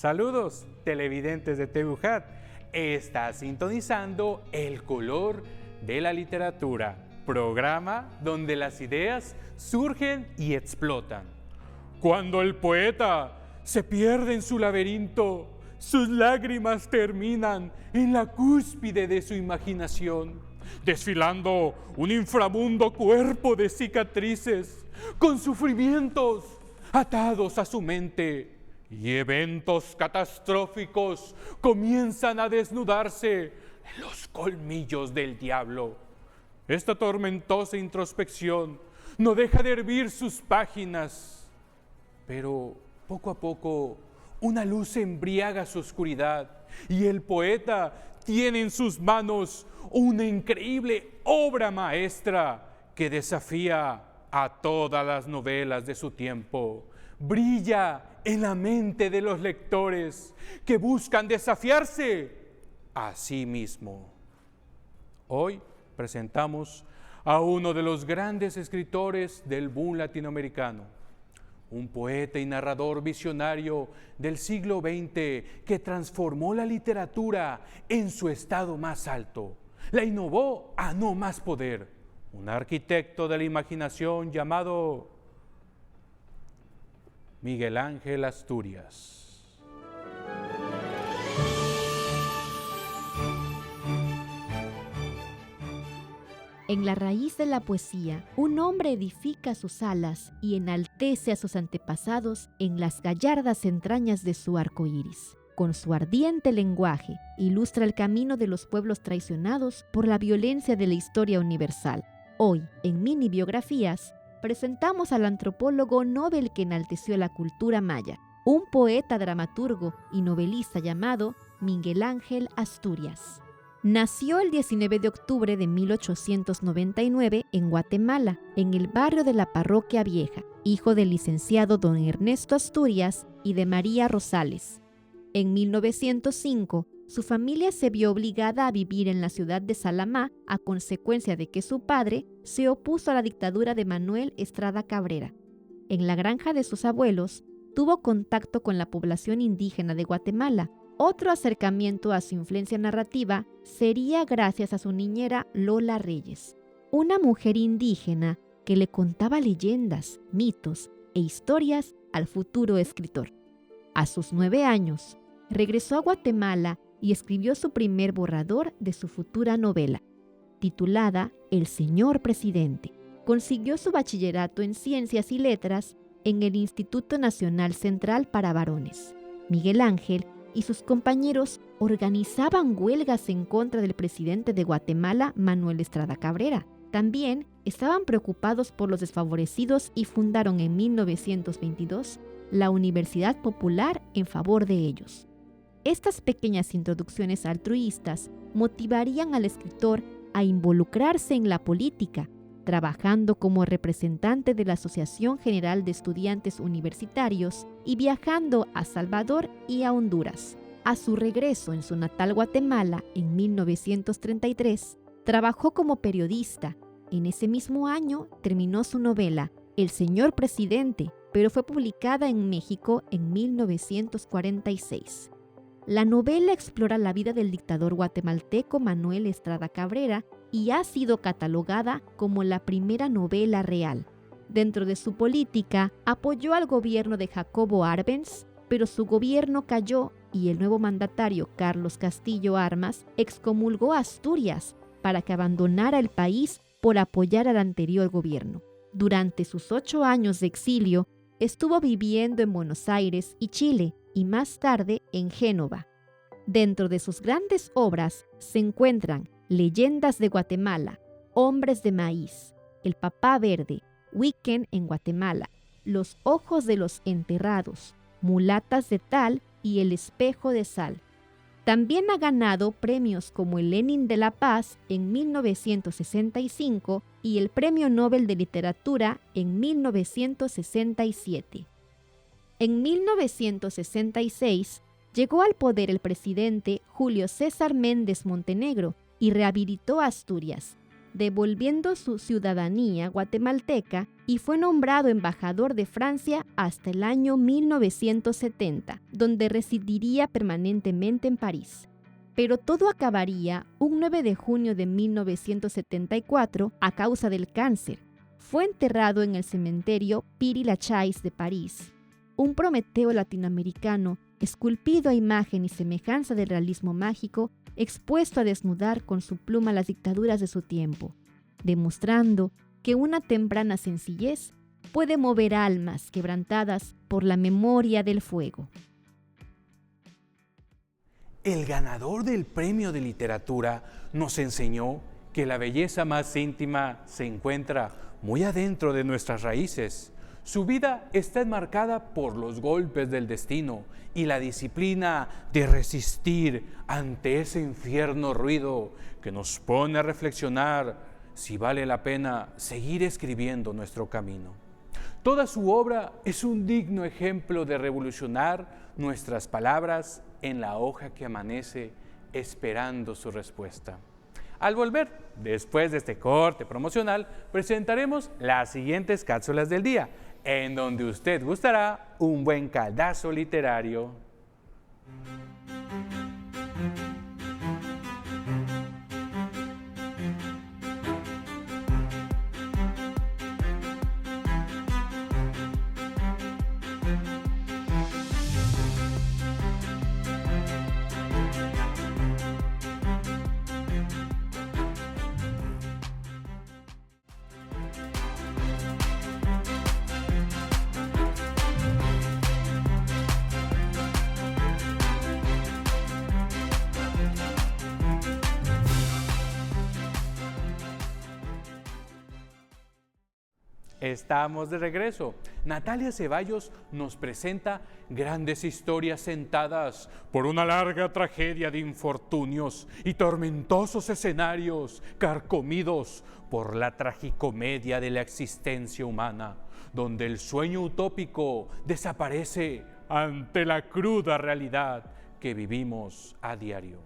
Saludos, televidentes de TVUJAT. Está sintonizando El Color de la Literatura, programa donde las ideas surgen y explotan. Cuando el poeta se pierde en su laberinto, sus lágrimas terminan en la cúspide de su imaginación, desfilando un inframundo cuerpo de cicatrices, con sufrimientos atados a su mente, y eventos catastróficos comienzan a desnudarse en los colmillos del diablo. Esta tormentosa introspección no deja de hervir sus páginas, pero poco a poco una luz embriaga su oscuridad y el poeta tiene en sus manos una increíble obra maestra que desafía a todas las novelas de su tiempo. Brilla en la mente de los lectores que buscan desafiarse a sí mismo. Hoy presentamos a uno de los grandes escritores del boom latinoamericano, un poeta y narrador visionario del siglo XX que transformó la literatura en su estado más alto, la innovó a no más poder, un arquitecto de la imaginación llamado Miguel Ángel Asturias. En la raíz de la poesía, un hombre edifica sus alas y enaltece a sus antepasados en las gallardas entrañas de su arco iris. Con su ardiente lenguaje, ilustra el camino de los pueblos traicionados por la violencia de la historia universal. Hoy, en Mini Biografías, presentamos al antropólogo Nobel que enalteció la cultura maya, un poeta, dramaturgo y novelista llamado Miguel Ángel Asturias. Nació el 19 de octubre de 1899 en Guatemala, en el barrio de la Parroquia Vieja, hijo del licenciado don Ernesto Asturias y de María Rosales. En 1905, su familia se vio obligada a vivir en la ciudad de Salamá a consecuencia de que su padre se opuso a la dictadura de Manuel Estrada Cabrera. En la granja de sus abuelos, tuvo contacto con la población indígena de Guatemala. Otro acercamiento a su influencia narrativa sería gracias a su niñera Lola Reyes, una mujer indígena que le contaba leyendas, mitos e historias al futuro escritor. A sus 9 años, regresó a Guatemala y escribió su primer borrador de su futura novela, titulada El Señor Presidente. Consiguió su bachillerato en Ciencias y Letras en el Instituto Nacional Central para Varones. Miguel Ángel y sus compañeros organizaban huelgas en contra del presidente de Guatemala, Manuel Estrada Cabrera. También estaban preocupados por los desfavorecidos y fundaron en 1922 la Universidad Popular en favor de ellos. Estas pequeñas introducciones altruistas motivarían al escritor a involucrarse en la política, trabajando como representante de la Asociación General de Estudiantes Universitarios y viajando a Salvador y a Honduras. A su regreso en su natal Guatemala en 1933, trabajó como periodista. En ese mismo año terminó su novela El Señor Presidente, pero fue publicada en México en 1946. La novela explora la vida del dictador guatemalteco Manuel Estrada Cabrera y ha sido catalogada como la primera novela real. Dentro de su política, apoyó al gobierno de Jacobo Arbenz, pero su gobierno cayó y el nuevo mandatario Carlos Castillo Armas excomulgó a Asturias para que abandonara el país por apoyar al anterior gobierno. Durante sus 8 años de exilio, estuvo viviendo en Buenos Aires y Chile, y más tarde en Génova. Dentro de sus grandes obras se encuentran Leyendas de Guatemala, Hombres de Maíz, El Papá Verde, Weekend en Guatemala, Los Ojos de los Enterrados, Mulatas de Tal y El Espejo de Sal. También ha ganado premios como el Lenin de la Paz en 1965 y el Premio Nobel de Literatura en 1967. En 1966 llegó al poder el presidente Julio César Méndez Montenegro y rehabilitó a Asturias. devolviendo su ciudadanía guatemalteca y fue nombrado embajador de Francia hasta el año 1970, donde residiría permanentemente en París. Pero todo acabaría un 9 de junio de 1974 a causa del cáncer. Fue enterrado en el cementerio Père-Lachaise de París. Un Prometeo latinoamericano, esculpido a imagen y semejanza del realismo mágico, expuesto a desnudar con su pluma las dictaduras de su tiempo, demostrando que una temprana sencillez puede mover almas quebrantadas por la memoria del fuego. El ganador del premio de literatura nos enseñó que la belleza más íntima se encuentra muy adentro de nuestras raíces. Su vida está enmarcada por los golpes del destino y la disciplina de resistir ante ese infierno ruido que nos pone a reflexionar si vale la pena seguir escribiendo nuestro camino. Toda su obra es un digno ejemplo de revolucionar nuestras palabras en la hoja que amanece esperando su respuesta. Al volver, después de este corte promocional, presentaremos las siguientes cápsulas del día, en donde usted gustará un buen caldazo literario. Estamos de regreso. Natalia Ceballos nos presenta grandes historias sentadas por una larga tragedia de infortunios y tormentosos escenarios carcomidos por la tragicomedia de la existencia humana, donde el sueño utópico desaparece ante la cruda realidad que vivimos a diario.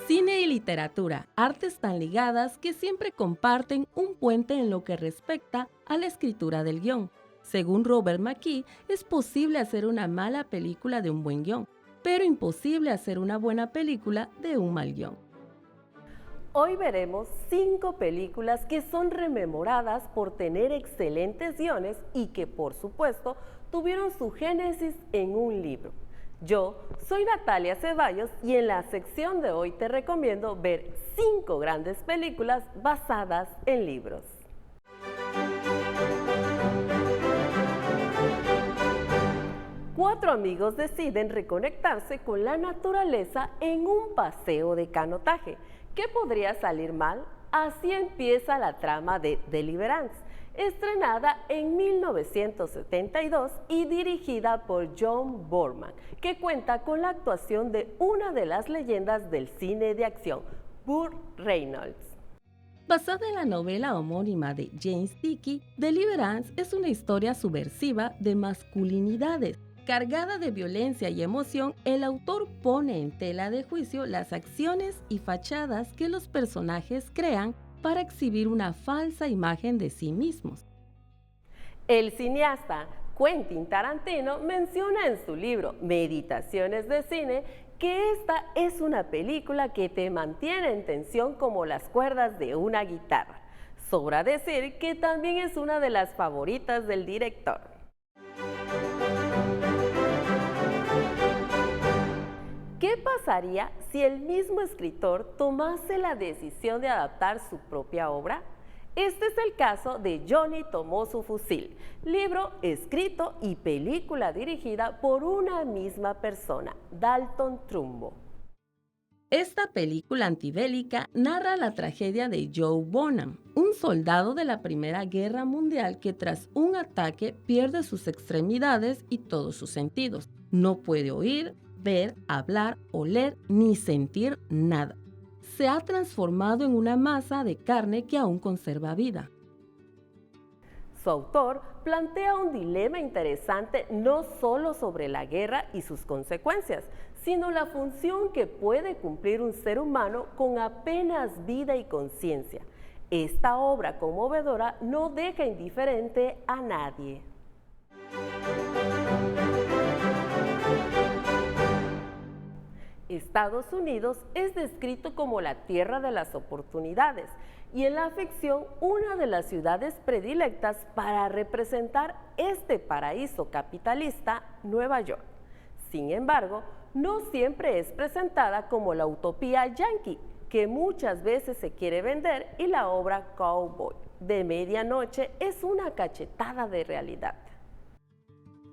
Cine y literatura, artes tan ligadas que siempre comparten un puente en lo que respecta a la escritura del guión. Según Robert McKee, es posible hacer una mala película de un buen guión, pero imposible hacer una buena película de un mal guión. Hoy veremos 5 películas que son rememoradas por tener excelentes guiones y que, por supuesto, tuvieron su génesis en un libro. Yo soy Natalia Ceballos y en la sección de hoy te recomiendo ver 5 grandes películas basadas en libros. Cuatro amigos deciden reconectarse con la naturaleza en un paseo de canotaje. ¿Qué podría salir mal? Así empieza la trama de Deliverance, estrenada en 1972 y dirigida por John Boorman, que cuenta con la actuación de una de las leyendas del cine de acción, Burt Reynolds. Basada en la novela homónima de James Dickey, Deliverance es una historia subversiva de masculinidades. Cargada de violencia y emoción, el autor pone en tela de juicio las acciones y fachadas que los personajes crean para exhibir una falsa imagen de sí mismos. El cineasta Quentin Tarantino menciona en su libro Meditaciones de Cine que esta es una película que te mantiene en tensión como las cuerdas de una guitarra. Sobra decir que también es una de las favoritas del director. ¿Qué pasaría si el mismo escritor tomase la decisión de adaptar su propia obra? Este es el caso de Johnny tomó su fusil, libro escrito y película dirigida por una misma persona, Dalton Trumbo. Esta película antibélica narra la tragedia de Joe Bonham, un soldado de la Primera Guerra Mundial que tras un ataque pierde sus extremidades y todos sus sentidos. No puede oír, ver, hablar, oler ni sentir nada. Se ha transformado en una masa de carne que aún conserva vida. Su autor plantea un dilema interesante no solo sobre la guerra y sus consecuencias, sino la función que puede cumplir un ser humano con apenas vida y conciencia. Esta obra conmovedora no deja indiferente a nadie. Estados Unidos es descrito como la tierra de las oportunidades y en la ficción una de las ciudades predilectas para representar este paraíso capitalista, Nueva York. Sin embargo, no siempre es presentada como la utopía yanqui, que muchas veces se quiere vender, y la obra Cowboy de Medianoche es una cachetada de realidad.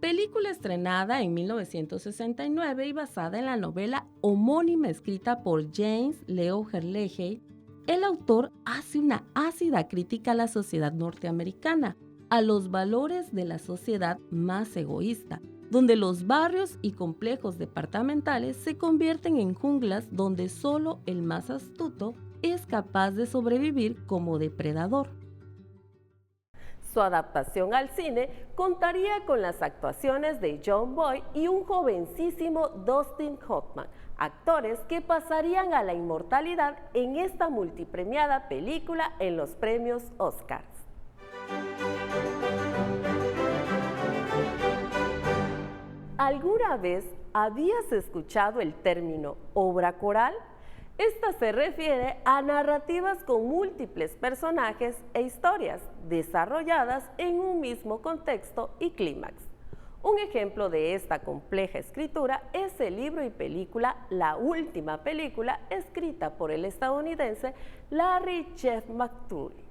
Película estrenada en 1969 y basada en la novela homónima escrita por James Leo Herlihy, el autor hace una ácida crítica a la sociedad norteamericana, a los valores de la sociedad más egoísta, donde los barrios y complejos departamentales se convierten en junglas donde solo el más astuto es capaz de sobrevivir como depredador. Su adaptación al cine contaría con las actuaciones de Jon Voight y un jovencísimo Dustin Hoffman, actores que pasarían a la inmortalidad en esta multipremiada película en los premios Oscars. ¿Alguna vez habías escuchado el término obra coral? Esta se refiere a narrativas con múltiples personajes e historias desarrolladas en un mismo contexto y clímax. Un ejemplo de esta compleja escritura es el libro y película La Última Película, escrita por el estadounidense Larry Jeff McMurtry.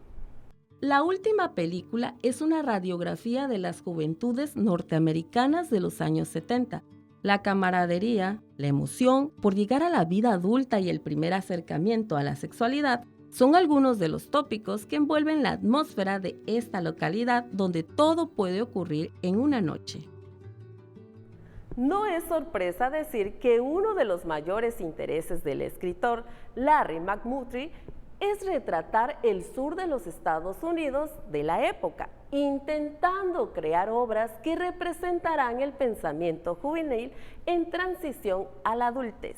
La Última Película es una radiografía de las juventudes norteamericanas de los años 70. La camaradería, la emoción por llegar a la vida adulta y el primer acercamiento a la sexualidad son algunos de los tópicos que envuelven la atmósfera de esta localidad donde todo puede ocurrir en una noche. No es sorpresa decir que uno de los mayores intereses del escritor Larry McMurtry es retratar el sur de los Estados Unidos de la época, intentando crear obras que representarán el pensamiento juvenil en transición a la adultez.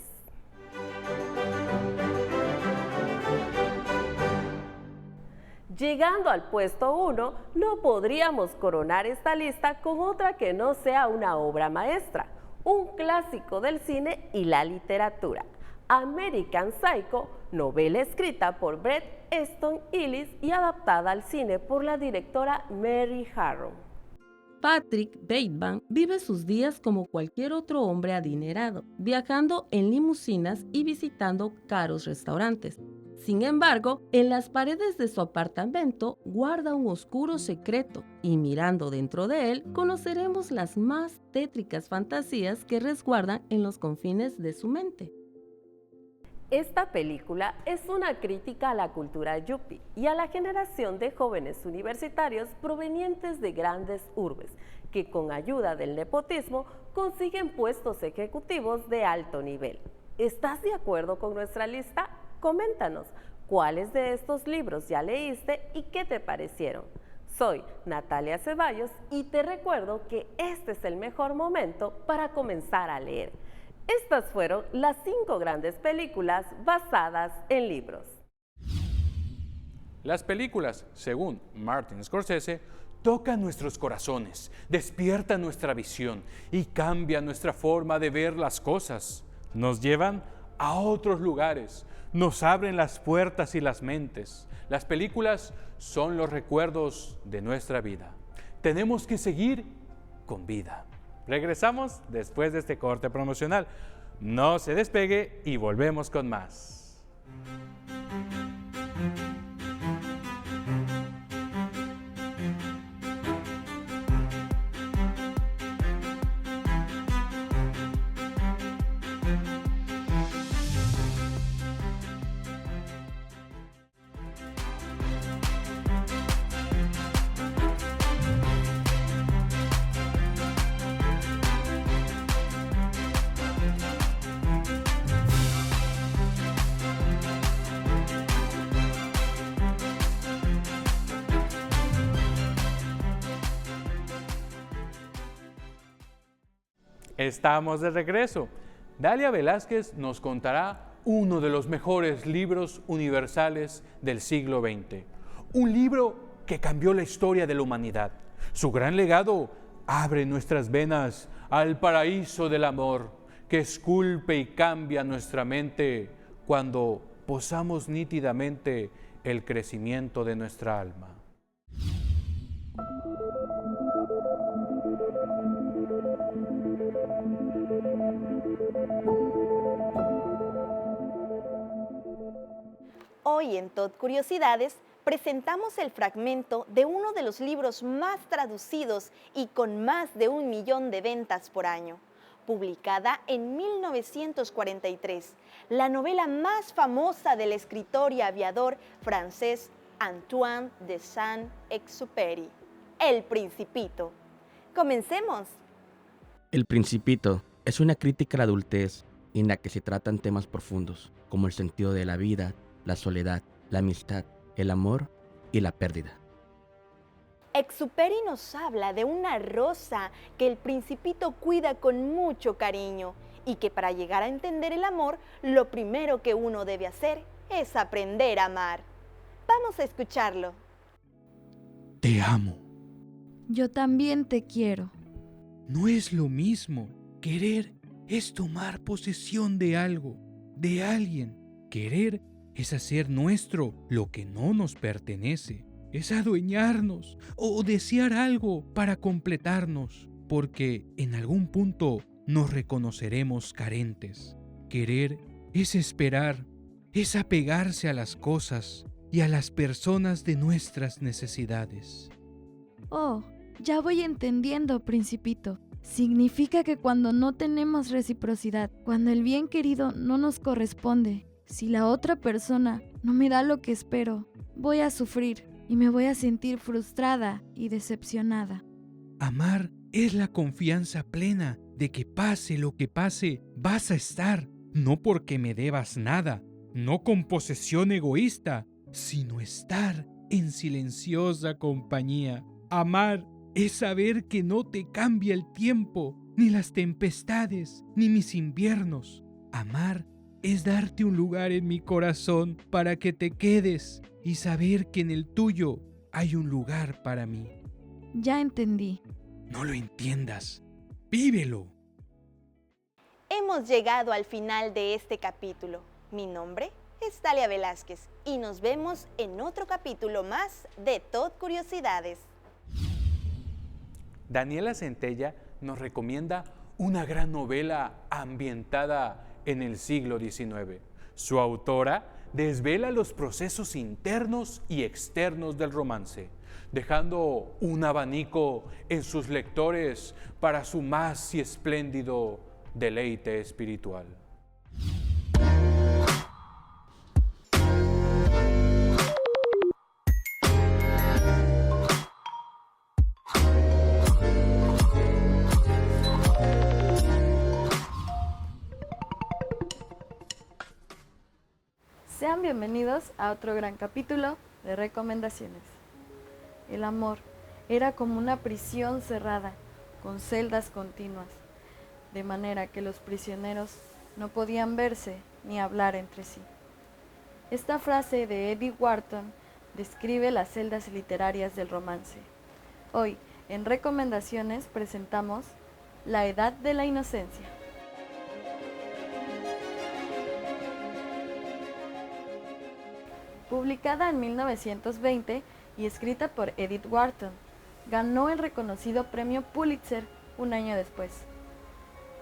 Llegando al puesto 1, no podríamos coronar esta lista con otra que no sea una obra maestra, un clásico del cine y la literatura. American Psycho, novela escrita por Bret Easton Ellis y adaptada al cine por la directora Mary Harron. Patrick Bateman vive sus días como cualquier otro hombre adinerado, viajando en limusinas y visitando caros restaurantes. Sin embargo, en las paredes de su apartamento guarda un oscuro secreto y mirando dentro de él conoceremos las más tétricas fantasías que resguardan en los confines de su mente. Esta película es una crítica a la cultura yuppie y a la generación de jóvenes universitarios provenientes de grandes urbes que con ayuda del nepotismo consiguen puestos ejecutivos de alto nivel. ¿Estás de acuerdo con nuestra lista? Coméntanos, ¿cuáles de estos libros ya leíste y qué te parecieron? Soy Natalia Ceballos y te recuerdo que este es el mejor momento para comenzar a leer. Estas fueron las 5 grandes películas basadas en libros. Las películas, según Martin Scorsese, tocan nuestros corazones, despiertan nuestra visión y cambian nuestra forma de ver las cosas. Nos llevan a otros lugares, nos abren las puertas y las mentes. Las películas son los recuerdos de nuestra vida. Tenemos que seguir con vida. Regresamos después de este corte promocional. No se despegue y volvemos con más. Estamos de regreso. Dalia Velázquez nos contará uno de los mejores libros universales del siglo XX. Un libro que cambió la historia de la humanidad. Su gran legado abre nuestras venas al paraíso del amor, que esculpe y cambia nuestra mente cuando posamos nítidamente el crecimiento de nuestra alma. Hoy en Tot Curiosidades presentamos el fragmento de uno de los libros más traducidos y con más de 1 millón de ventas por año. Publicada en 1943, la novela más famosa del escritor y aviador francés Antoine de Saint-Exupéry, El Principito. ¡Comencemos! El Principito es una crítica a la adultez en la que se tratan temas profundos como el sentido de la vida, la soledad, la amistad, el amor y la pérdida. Exupéry nos habla de una rosa que el Principito cuida con mucho cariño y que para llegar a entender el amor, lo primero que uno debe hacer es aprender a amar. Vamos a escucharlo. Te amo. Yo también te quiero. No es lo mismo. Querer es tomar posesión de algo, de alguien. Querer es hacer nuestro lo que no nos pertenece. Es adueñarnos o desear algo para completarnos, porque en algún punto nos reconoceremos carentes. Querer es esperar, es apegarse a las cosas y a las personas de nuestras necesidades. Oh, ya voy entendiendo, Principito. Significa que cuando no tenemos reciprocidad, cuando el bien querido no nos corresponde, si la otra persona no me da lo que espero, voy a sufrir y me voy a sentir frustrada y decepcionada. Amar es la confianza plena de que pase lo que pase, vas a estar, no porque me debas nada, no con posesión egoísta, sino estar en silenciosa compañía. Amar es saber que no te cambia el tiempo, ni las tempestades, ni mis inviernos. Amar es darte un lugar en mi corazón para que te quedes y saber que en el tuyo hay un lugar para mí. Ya entendí. No lo entiendas, vívelo. Hemos llegado al final de este capítulo. Mi nombre es Dalia Velázquez y nos vemos en otro capítulo más de Tot Curiosidades. Daniela Centella nos recomienda una gran novela ambientada en el siglo XIX. Su autora desvela los procesos internos y externos del romance, dejando un abanico en sus lectores para su más y espléndido deleite espiritual. Sean bienvenidos a otro gran capítulo de recomendaciones. El amor era como una prisión cerrada, con celdas continuas, de manera que los prisioneros no podían verse ni hablar entre sí. Esta frase de Edith Wharton describe las celdas literarias del romance. Hoy, en recomendaciones, presentamos La Edad de la Inocencia. Publicada en 1920 y escrita por Edith Wharton, ganó el reconocido premio Pulitzer un año después.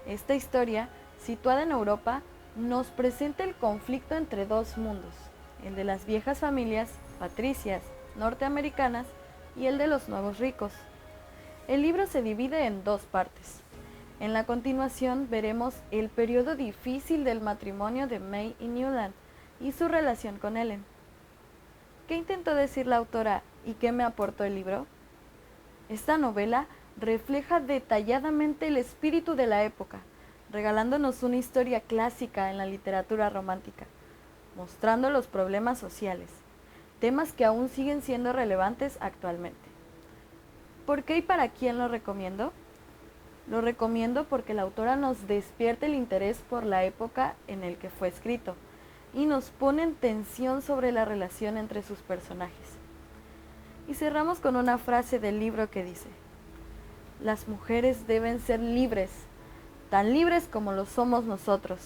Esta historia, situada en Europa, nos presenta el conflicto entre dos mundos, el de las viejas familias patricias norteamericanas y el de los nuevos ricos. El libro se divide en dos partes. En la continuación veremos el periodo difícil del matrimonio de May y Newland y su relación con Ellen. ¿Qué intentó decir la autora y qué me aportó el libro? Esta novela refleja detalladamente el espíritu de la época, regalándonos una historia clásica en la literatura romántica, mostrando los problemas sociales, temas que aún siguen siendo relevantes actualmente. ¿Por qué y para quién lo recomiendo? Lo recomiendo porque la autora nos despierta el interés por la época en el que fue escrito y nos pone en tensión sobre la relación entre sus personajes. Y cerramos con una frase del libro que dice: las mujeres deben ser libres, tan libres como lo somos nosotros,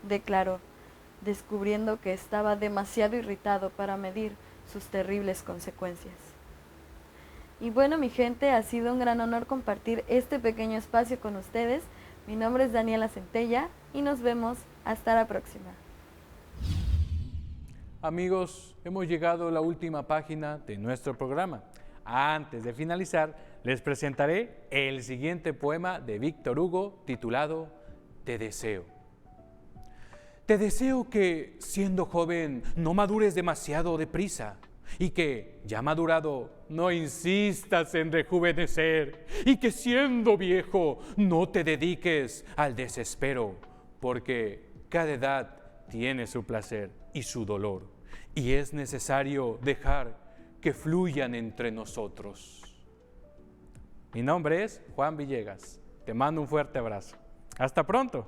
declaró, descubriendo que estaba demasiado irritado para medir sus terribles consecuencias. Y bueno, mi gente, ha sido un gran honor compartir este pequeño espacio con ustedes. Mi nombre es Daniela Centella y nos vemos hasta la próxima. Amigos, hemos llegado a la última página de nuestro programa. Antes de finalizar, les presentaré el siguiente poema de Víctor Hugo titulado Te deseo. Te deseo que, siendo joven, no madures demasiado deprisa y que, ya madurado, no insistas en rejuvenecer y que, siendo viejo, no te dediques al desespero, porque cada edad tiene su placer y su dolor y es necesario dejar que fluyan entre nosotros. Mi nombre es Juan Villegas. Te mando un fuerte abrazo. Hasta pronto.